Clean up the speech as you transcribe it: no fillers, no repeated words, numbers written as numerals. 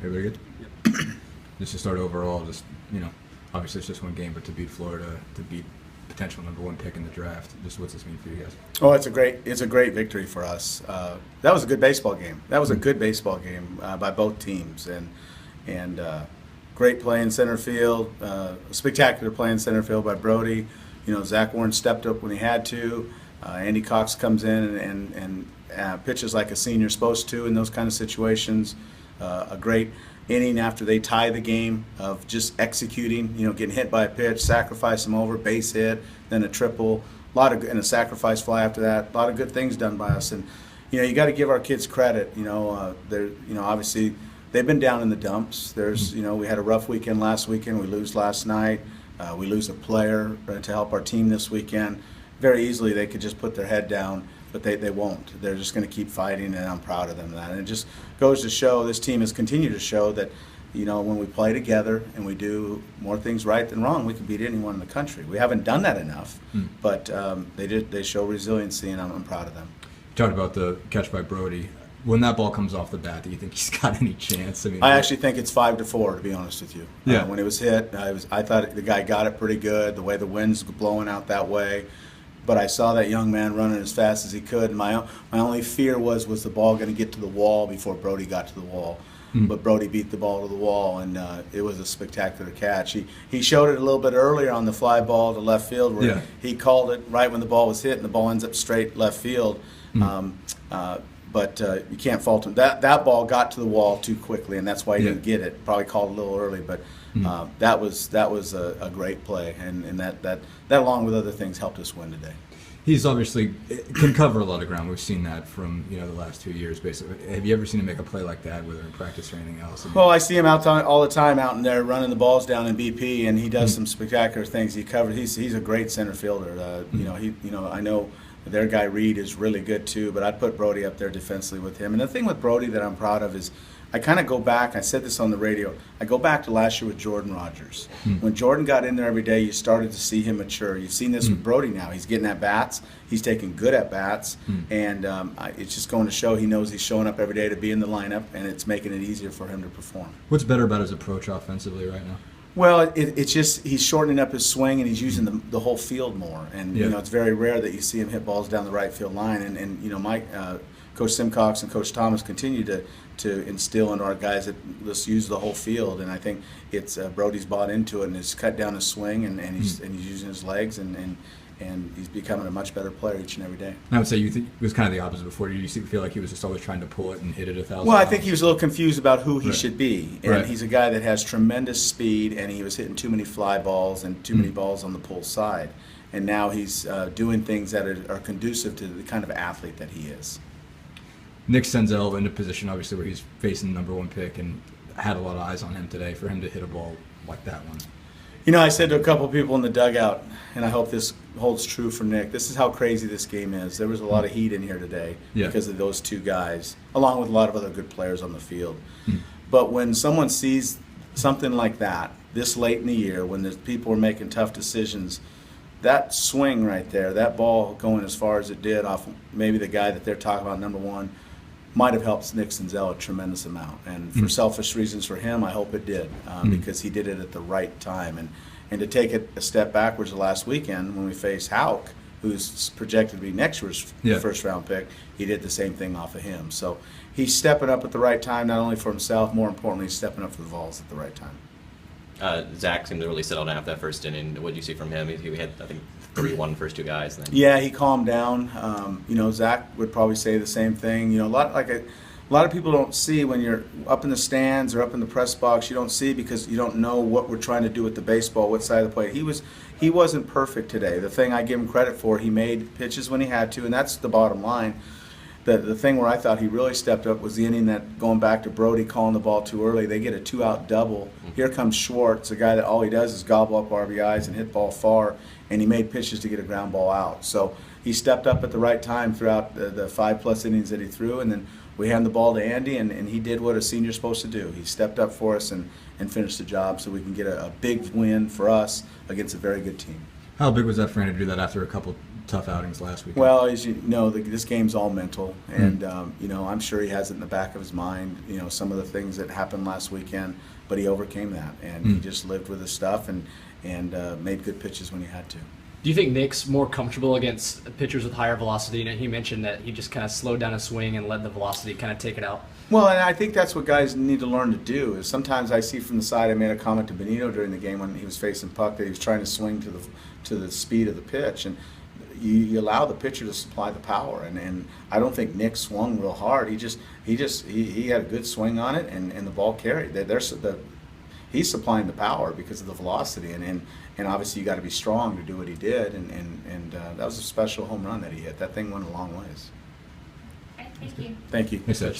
Everybody good? Yep. Just to start overall, obviously it's just one game, but to beat Florida, to beat potential #1 pick in the draft, just what's this mean for you guys? Oh, it's a great victory for us. That was a good baseball game. That was a good baseball game by both teams, and great play in center field, spectacular play in center field by Brody. Zach Warren stepped up when he had to. Andy Cox comes in and pitches like a senior supposed to in those kind of situations. A great inning after they tie the game of just executing, getting hit by a pitch, sacrifice them over, base hit, then a triple, and a sacrifice fly after that. A lot of good things done by us, and you got to give our kids credit. They're obviously they've been down in the dumps. There's we had a rough weekend last weekend. We lose last night. We lose a player to help our team this weekend. Very easily they could just put their head down, but they won't. They're just going to keep fighting, and I'm proud of them for that. And it just goes to show, this team has continued to show that, when we play together and we do more things right than wrong, we can beat anyone in the country. We haven't done that enough, but they show resiliency, and I'm proud of them. You talked about the catch by Brody. When that ball comes off the bat, do you think he's got any chance? I actually think it's 5-4, to be honest with you. Yeah. When it was hit, I thought the guy got it pretty good, the way the wind's blowing out that way. But I saw that young man running as fast as he could, and my only fear was the ball going to get to the wall before Brody got to the wall. But Brody beat the ball to the wall, and it was a spectacular catch. He showed it a little bit earlier on the fly ball to left field, where he called it right when the ball was hit, and the ball ends up straight left field. But you can't fault him. That ball got to the wall too quickly, and that's why he didn't get it. Probably called a little early, but that was a great play, and that along with other things helped us win today. He's obviously can cover a lot of ground. We've seen that from the last 2 years, basically. Have you ever seen him make a play like that, whether in practice or anything else? Well, I see him all the time out in there running the balls down in BP, and he does some spectacular things. He covers. He's a great center fielder. I know. Their guy Reed is really good too, but I'd put Brody up there defensively with him. And the thing with Brody that I'm proud of is I kind of go back, I said this on the radio, I go back to last year with Jordan Rogers. When Jordan got in there every day, you started to see him mature. You've seen this with Brody now. He's getting at-bats. He's taking good at-bats. And it's just going to show he knows he's showing up every day to be in the lineup, and it's making it easier for him to perform. What's better about his approach offensively right now? Well, it's just he's shortening up his swing, and he's using the whole field more. And it's very rare that you see him hit balls down the right field line. And Mike, Coach Simcox and Coach Thomas continue to instill into our guys that let's use the whole field. And I think it's Brody's bought into it, and has cut down his swing, and he's using his legs, and he's becoming a much better player each and every day. I would say you think it was kind of the opposite before. Did you feel like he was just always trying to pull it and hit it 1,000 Well, I times? think he was a little confused about who he should be. And He's a guy that has tremendous speed, and he was hitting too many fly balls and too many balls on the pull side. And now he's doing things that are conducive to the kind of athlete that he is. Nick Senzel in a position, obviously, where he's facing the #1 pick and had a lot of eyes on him today. For him to hit a ball like that one. I said to a couple people in the dugout, and I hope this holds true for Nick, this is how crazy this game is. There was a lot of heat in here today because of those two guys, along with a lot of other good players on the field. But when someone sees something like that this late in the year, when there's people are making tough decisions, that swing right there, that ball going as far as it did off maybe the guy that they're talking about, #1, might have helped Nick Senzel a tremendous amount. And for selfish reasons for him, I hope it did, because he did it at the right time. And to take it a step backwards the last weekend when we faced Houck, who's projected to be next year's first-round pick, he did the same thing off of him. So he's stepping up at the right time, not only for himself, more importantly, he's stepping up for the Vols at the right time. Zach seemed to really settle down after that first inning. What did you see from him? He had, I think, 3-1 first two guys. Then. Yeah, he calmed down. Zach would probably say the same thing. A lot of people don't see when you're up in the stands or up in the press box. You don't see because you don't know what we're trying to do with the baseball, what side of the plate. He wasn't perfect today. The thing I give him credit for, he made pitches when he had to, and that's the bottom line. The thing where I thought he really stepped up was the inning that, going back to Brody calling the ball too early, they get a 2-out double. Here comes Schwartz, a guy that all he does is gobble up RBIs and hit ball far, and he made pitches to get a ground ball out. So he stepped up at the right time throughout the 5+ innings that he threw, and then we handed the ball to Andy, and he did what a senior's supposed to do. He stepped up for us and finished the job so we can get a big win for us against a very good team. How big was that for him to do that after a couple tough outings last week. Well, as you know, this game's all mental, and you know, I'm sure he has it in the back of his mind. You know, some of the things that happened last weekend, but he overcame that, and he just lived with his stuff and made good pitches when he had to. Do you think Nick's more comfortable against pitchers with higher velocity? You know, he mentioned that he just kind of slowed down his swing and let the velocity kind of take it out. Well, and I think that's what guys need to learn to do. Is sometimes I see from the side. I made a comment to Benito during the game when he was facing puck that he was trying to swing to the speed of the pitch, and you allow the pitcher to supply the power. And I don't think Nick swung real hard. He had a good swing on it, and the ball carried. He's supplying the power because of the velocity, and obviously you got to be strong to do what he did, and that was a special home run that he hit. That thing went a long ways. Okay, thank you. Thank you. Thanks, Ed.